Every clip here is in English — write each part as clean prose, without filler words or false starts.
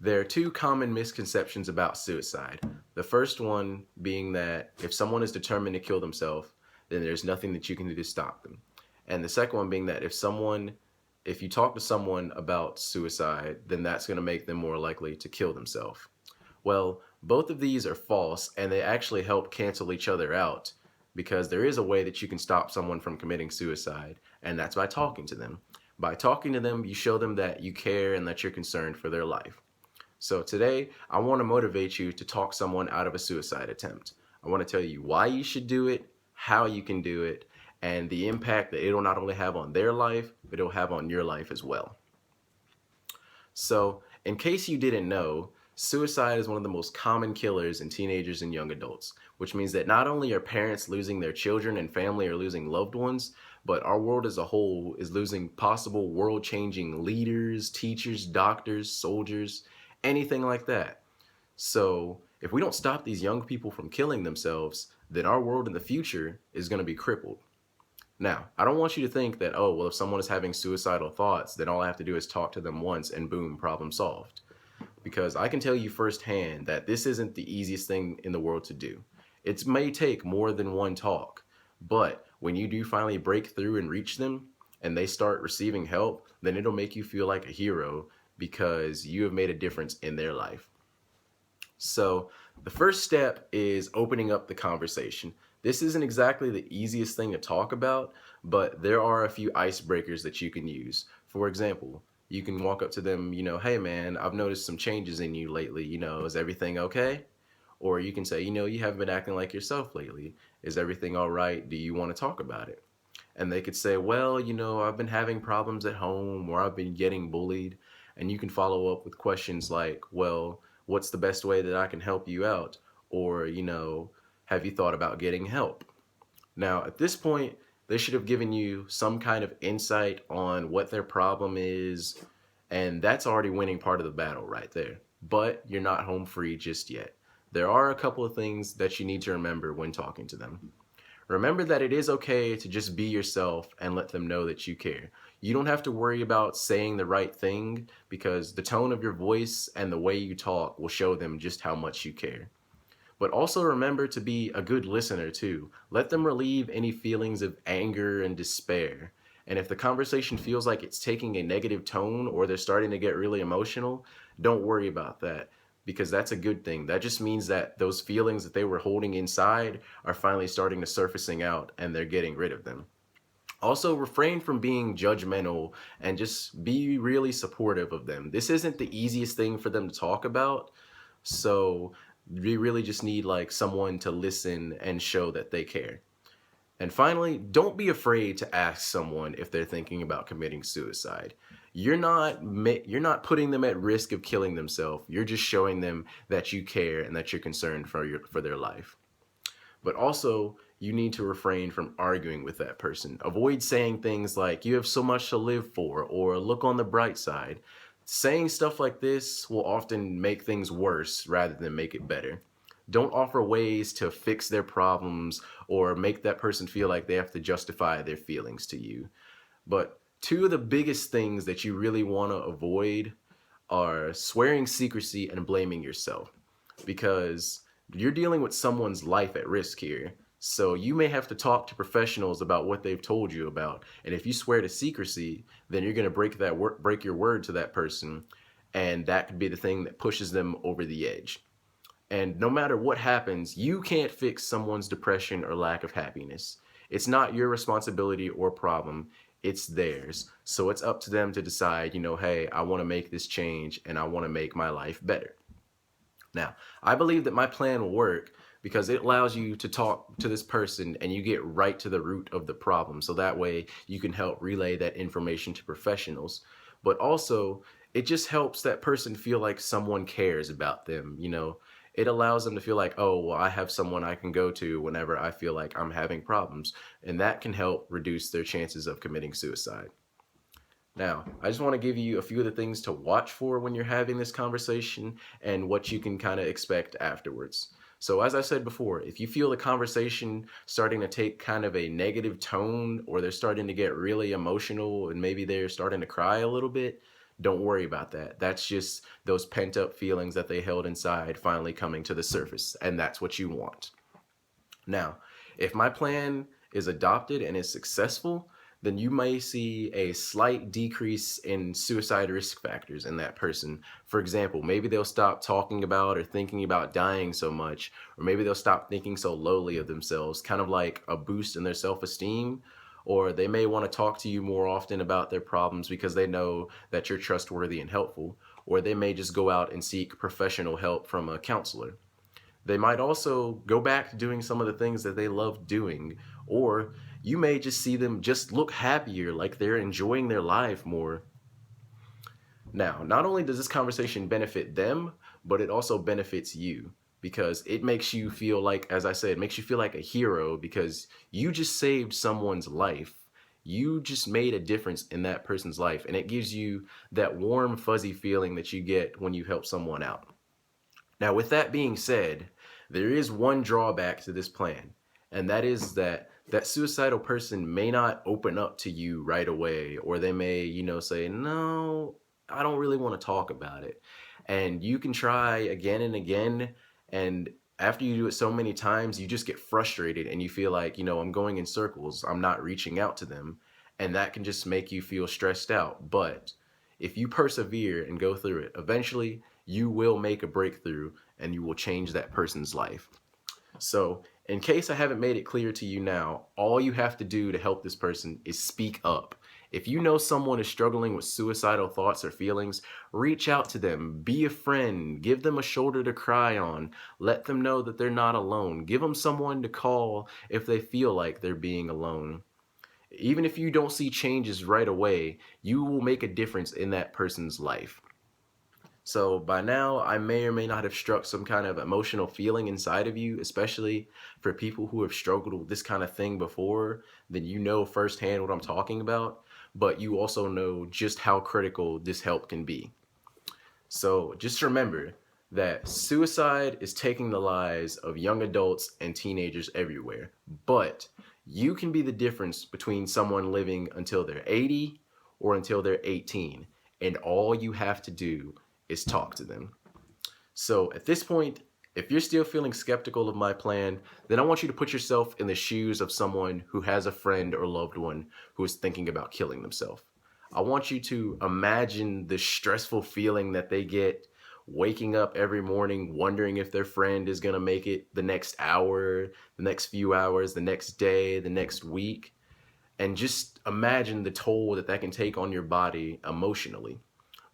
There are two common misconceptions about suicide. The first one being that if someone is determined to kill themselves, then there's nothing that you can do to stop them. And the second one being that if you talk to someone about suicide, then that's going to make them more likely to kill themselves. Well, both of these are false and they actually help cancel each other out because there is a way that you can stop someone from committing suicide, and that's by talking to them. By talking to them, you show them that you care and that you're concerned for their life. So today, I want to motivate you to talk someone out of a suicide attempt. I want to tell you why you should do it, how you can do it, and the impact that it'll not only have on their life, but it'll have on your life as well. So, in case you didn't know, suicide is one of the most common killers in teenagers and young adults, which means that not only are parents losing their children and family or losing loved ones, but our world as a whole is losing possible world changing leaders, teachers, doctors, soldiers, anything like that. So, if we don't stop these young people from killing themselves, then our world in the future is going to be crippled. Now, I don't want you to think that, oh, well, if someone is having suicidal thoughts, then all I have to do is talk to them once and boom, problem solved. Because I can tell you firsthand that this isn't the easiest thing in the world to do. It may take more than one talk, but when you do finally break through and reach them and they start receiving help, then it'll make you feel like a hero because you have made a difference in their life. So the first step is opening up the conversation. This isn't exactly the easiest thing to talk about, but there are a few icebreakers that you can use. For example, you can walk up to them, hey man, I've noticed some changes in you lately, is everything okay? Or you can say, you haven't been acting like yourself lately. Is everything all right? Do you want to talk about it? And they could say, well, I've been having problems at home or I've been getting bullied. And you can follow up with questions like, well, what's the best way that I can help you out? Or, have you thought about getting help? Now, at this point, they should have given you some kind of insight on what their problem is, and that's already winning part of the battle right there. But you're not home free just yet. There are a couple of things that you need to remember when talking to them. Remember that it is okay to just be yourself and let them know that you care. You don't have to worry about saying the right thing because the tone of your voice and the way you talk will show them just how much you care. But also remember to be a good listener too. Let them relieve any feelings of anger and despair. And if the conversation feels like it's taking a negative tone or they're starting to get really emotional, don't worry about that because that's a good thing. That just means that those feelings that they were holding inside are finally starting to surfacing out and they're getting rid of them. Also, refrain from being judgmental and just be really supportive of them. This isn't the easiest thing for them to talk about, so we really just need like someone to listen and show that they care. And finally, don't be afraid to ask someone if they're thinking about committing suicide. You're not putting them at risk of killing themselves. You're just showing them that you care and that you're concerned for their life. But also, you need to refrain from arguing with that person. Avoid saying things like, you have so much to live for, or look on the bright side. Saying stuff like this will often make things worse rather than make it better. Don't offer ways to fix their problems or make that person feel like they have to justify their feelings to you. But two of the biggest things that you really want to avoid are swearing secrecy and blaming yourself because you're dealing with someone's life at risk here. So you may have to talk to professionals about what they've told you about. And if you swear to secrecy, then you're going to break your word to that person, and that could be the thing that pushes them over the edge. And no matter what happens, you can't fix someone's depression or lack of happiness. It's not your responsibility or problem, it's theirs. So it's up to them to decide, hey, I want to make this change and I want to make my life better. Now, I believe that my plan will work because it allows you to talk to this person and you get right to the root of the problem. So that way you can help relay that information to professionals. But also, it just helps that person feel like someone cares about them. It allows them to feel like, oh, well, I have someone I can go to whenever I feel like I'm having problems. And that can help reduce their chances of committing suicide. Now, I just want to give you a few of the things to watch for when you're having this conversation and what you can kind of expect afterwards. So as I said before, if you feel the conversation starting to take kind of a negative tone or they're starting to get really emotional and maybe they're starting to cry a little bit, Don't worry about that. That's just those pent up feelings that they held inside finally coming to the surface, and that's what you want. Now, if my plan is adopted and is successful, then you may see a slight decrease in suicide risk factors in that person. For example, maybe they'll stop talking about or thinking about dying so much, or maybe they'll stop thinking so lowly of themselves, kind of like a boost in their self esteem. Or they may want to talk to you more often about their problems because they know that you're trustworthy and helpful. Or they may just go out and seek professional help from a counselor. They might also go back to doing some of the things that they love doing, or you may just see them just look happier, like they're enjoying their life more. Now, not only does this conversation benefit them, but it also benefits you because it makes you feel like, as I said, it makes you feel like a hero because you just saved someone's life. You just made a difference in that person's life, and it gives you that warm, fuzzy feeling that you get when you help someone out. Now, with that being said, there is one drawback to this plan, and that is that that suicidal person may not open up to you right away, or they may, say, no, I don't really want to talk about it. And you can try again and again, and after you do it so many times, you just get frustrated and you feel like, I'm going in circles, I'm not reaching out to them, and that can just make you feel stressed out. But if you persevere and go through it, eventually you will make a breakthrough and you will change that person's life. So, in case I haven't made it clear to you now, all you have to do to help this person is speak up. If you know someone is struggling with suicidal thoughts or feelings, reach out to them, be a friend, give them a shoulder to cry on, let them know that they're not alone, give them someone to call if they feel like they're being alone. Even if you don't see changes right away, you will make a difference in that person's life. So by now, I may or may not have struck some kind of emotional feeling inside of you, especially for people who have struggled with this kind of thing before, then you know firsthand what I'm talking about, but you also know just how critical this help can be. So just remember that suicide is taking the lives of young adults and teenagers everywhere, but you can be the difference between someone living until they're 80 or until they're 18, and all you have to do is talk to them. So at this point, if you're still feeling skeptical of my plan, then I want you to put yourself in the shoes of someone who has a friend or loved one who is thinking about killing themselves. I want you to imagine the stressful feeling that they get waking up every morning wondering if their friend is going to make it the next hour, the next few hours, the next day, the next week. And just imagine the toll that that can take on your body emotionally.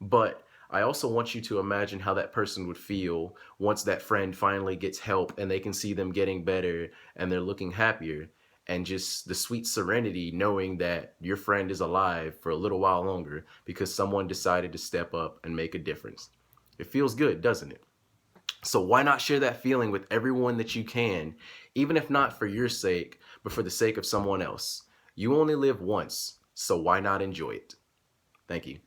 But I also want you to imagine how that person would feel once that friend finally gets help and they can see them getting better and they're looking happier. And just the sweet serenity knowing that your friend is alive for a little while longer because someone decided to step up and make a difference. It feels good, doesn't it? So why not share that feeling with everyone that you can, even if not for your sake, but for the sake of someone else? You only live once, so why not enjoy it? Thank you.